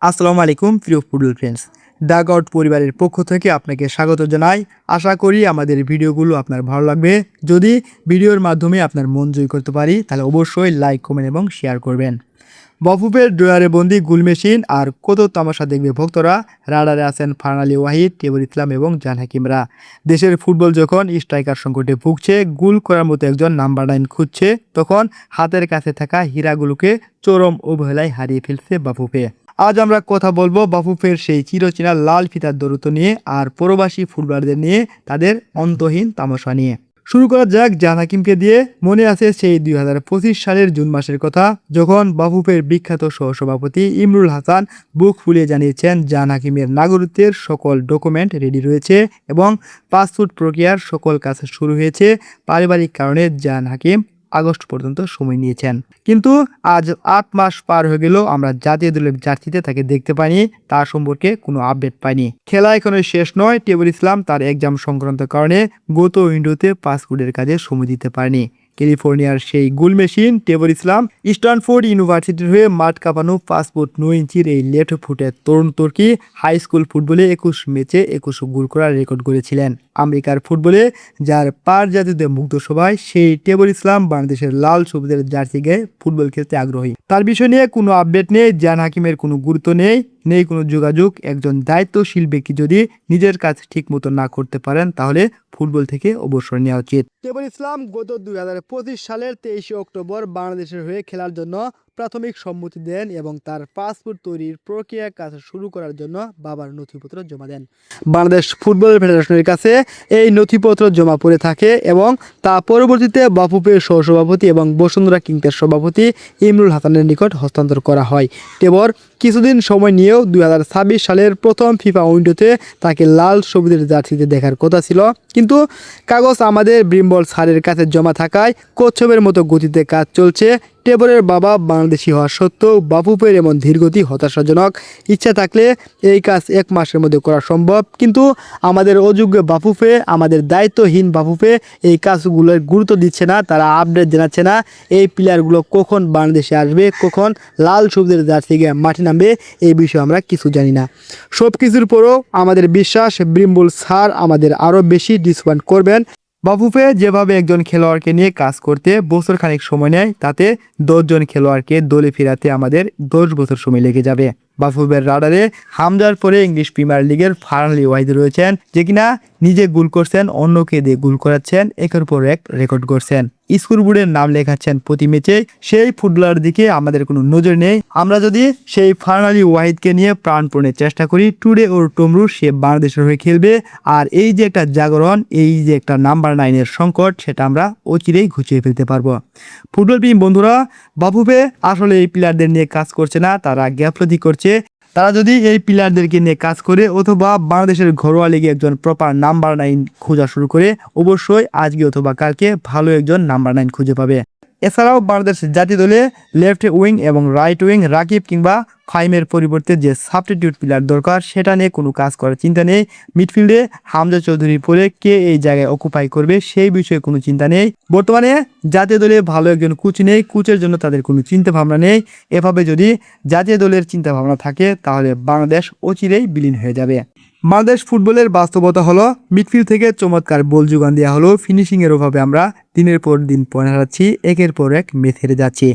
আসসালামু আলাইকুম প্রিয় ফুটবল ফ্রেন্ডস, ডাগ আউট পরিবারের পক্ষ থেকে আপনাকে স্বাগত জানাই। আশা করি আমাদের ভিডিওগুলো আপনার ভালো লাগবে। যদি ভিডিওর মাধ্যমে আপনার মন জয় করতে পারি তাহলে অবশ্যই লাইক, কমেন্ট এবং শেয়ার করবেন। বাফুফের ড্রয়ারে বন্দি গুল মেশিন আর কত তামাশা দেখবে ভক্তরা। রাডারে আছেন ফারহান আলী ওয়াহিদ, টেবুল ইসলাম এবং জান হাকিমরা। দেশের ফুটবল যখন স্ট্রাইকার সংকটে ভুগছে, গোল করার মতো একজন নাম্বার 9 খুঁজছে, তখন হাতের কাছে থাকা হীরাগুলোকে চরম অবহেলায় হারিয়ে ফেলছে বাফুফে। আজ আমরা কথা বলবো বাফুফের সেই চিরচেনা লাল ফিতার দৌরত্ব নিয়ে আর প্রবাসী ফুটবলারদের নিয়ে তাদের অন্তহীন তামাশা নিয়ে। শুরু করা যাক জান হাকিমকে দিয়ে। মনে আছে সেই 2025 সালের জুন মাসের কথা, যখন বাফুফের বিখ্যাত সহসভাপতি ইমরুল হাসান বুক ফুলিয়ে জানিয়েছেন জান হাকিমের নাগরিকত্বের সকল ডকুমেন্ট রেডি রয়েছে এবং পাসপোর্ট প্রক্রিয়ার সকল কাজ শুরু হয়েছে। পারিবারিক কারণে জান হাকিম আগস্ট পর্যন্ত সময় নিয়েছেন, কিন্তু আজ 8 মাস পার হয়ে গেল আমরা জাতীয় দলের জার্সিতে তাকে দেখতে পাইনি, তার সম্পর্কে কোনো আপডেট পাইনি। খেলা এখনো শেষ নয়। টেবুল ইসলাম তার এক্সাম সংক্রান্ত কারণে গত উইন্ডোতে পাসপোর্টের কাজে সময় দিতে পারেনি। ক্যালিফোর্নিয়ার সেই গোল মেশিন টেবুল ইসলাম স্ট্যানফোর্ড ইউনিভার্সিটির হয়ে মাঠ কাঁপানো পাসপোর্ট 9 ইঞ্চির এই লেফট ফুটের তরুণ তুর্কি হাই স্কুল ফুটবলে 21 ম্যাচে 21 গোল করার রেকর্ড করেছিলেন। আমেরিকার ফুটবলে যার পার জাতিতে মুগ্ধ সবাই, সেই টেবুল ইসলাম বাংলাদেশের লাল সবুজের জার্সি গায়ে ফুটবল খেলতে আগ্রহী। তার বিষয় নিয়ে কোনো আপডেট নেই, জান হাকিমের কোনো গুরুত্ব নেই কোনো যোগাযোগ। একজন দায়িত্বশীল ব্যক্তি যদি নিজের কাজ ঠিক মতো না করতে পারেন তাহলে ফুটবল থেকে অবসর নেওয়া উচিত। টেবুল ইসলাম গত 2025 সালের 23 অক্টোবর বাংলাদেশের হয়ে খেলার জন্য প্রাথমিক সম্মতি দেন এবং তার পাসপোর্ট তৈরির প্রক্রিয়া কাজ শুরু করার জন্য বাবার নথিপত্র জমা দেন। বাংলাদেশ ফুটবল ফেডারেশনের কাছে এই নথিপত্র জমা পড়ে থাকে এবং তা পরবর্তীতে বাফুফের সহসভাপতি এবং বসুন্ধরা কিংসের সভাপতি ইমরুল হাসানের নিকট হস্তান্তর করা হয়। টেবর কিছুদিন সময় নিয়েও 2026 সালের প্রথম ফিফা উইন্ডোতে তাকে লাল সবুজের জার্সিতে দেখার কথা ছিল, কিন্তু কাগজ আমাদের ব্রিম্বল স্যারের কাছে জমা থাকায় কচ্ছপের মতো গতিতে কাজ চলছে। টেবরের বাবা বাংলাদেশি হওয়া সত্ত্বেও বাফুফের এমন ধীরগতি হতাশাজনক। ইচ্ছা থাকলে এই কাজ 1 মাসের মধ্যে করা সম্ভব, কিন্তু আমাদের অযোগ্য বাফুফে, আমাদের দায়িত্বহীন বাফুফে এই কাজগুলোর গুরুত্ব দিচ্ছে না, তারা আপডেট জানাচ্ছে না এই প্লেয়ারগুলো কখন বাংলাদেশে আসবে, কখন লাল সবুজের জার্সি গায়ে মাঠে নামবে, এই বিষয়ে আমরা কিছু জানি না। সব কিছুর পরও আমাদের বিশ্বাস ব্রিম্বল স্যার আমাদের আরও বেশি ডিসঅ্যাপয়েন্ট করবেন। বাফুফে যেভাবে একজন খেলোয়াড়কে নিয়ে কাজ করতে বছর খানিক সময় নেয়, তাতে 10 জন খেলোয়াড়কে দলে ফেরাতে আমাদের 10 বছর সময় লেগে যাবে। বাফুফের রাডারে হামজার পরে ইংলিশ প্রিমিয়ার লিগের ফারহান আলী ওয়াহিদ রয়েছেন, যে কিনা নিজে গোল করছেন, অন্যকে দিয়ে গোল করাচ্ছেন, একের পর এক রেকর্ড করছেন, স্কোরবোর্ডের নাম লেখাচ্ছেন প্রতি ম্যাচে। সেই ফুটবলার দিকে আমাদের কোনো নজর নেই। আমরা যদি সেই ফারহান আলী ওয়াহিদকে নিয়ে প্রাণপণে চেষ্টা করি, টুডে ওর টুমরু সে বাংলাদেশের হয়ে খেলবে। আর এই যে একটা জাগরণ, এই যে একটা নাম্বার 9-এর সংকট, সেটা আমরা অচিরেই ঘুচিয়ে ফেলতে পারবো। ফুটবল প্রেমী বন্ধুরা, বাফুফে আসলে এই প্লেয়ারদের নিয়ে কাজ করছে না, তারা গাফলতি করছে। তারা যদি এই প্লেয়ারদেরকে নিয়ে কাজ করে অথবা বাংলাদেশের ঘরোয়া লিগে একজন প্রপার নাম্বার 9 খোঁজা শুরু করে, অবশ্যই আজকে অথবা কালকে ভালো একজন নাম্বার 9 খুঁজে পাবে। এছাড়াও বাংলাদেশ জাতীয় দলে লেফট উইং এবং রাইট উইং রাকিব কিংবা ফাইমের পরিবর্তে যে সাবস্টিটিউট প্লেয়ার দরকার, সেটা নিয়ে কোনো কাজ করার চিন্তা নেই। মিডফিল্ডে হামজা চৌধুরীর পরে কে এই জায়গায় অকুপাই করবে সেই বিষয়ে কোনো চিন্তা নেই। বর্তমানে জাতীয় দলে ভালো একজন কোচ নেই, কোচের জন্য তাদের কোনো চিন্তা ভাবনা নেই। এভাবে যদি জাতীয় দলের চিন্তা ভাবনা থাকে তাহলে বাংলাদেশ অচিরেই বিলীন হয়ে যাবে। বাংলাদেশ ফুটবলের বাস্তবতা হলো মিডফিল্ড থেকে চমৎকার বল যোগান দেওয়া হলো, ফিনিশিংয়ের অভাবে আমরা দিনের পর দিন পয়েন্ট হারাচ্ছি, একের পর এক ম্যাচ হেরে যাচ্ছি।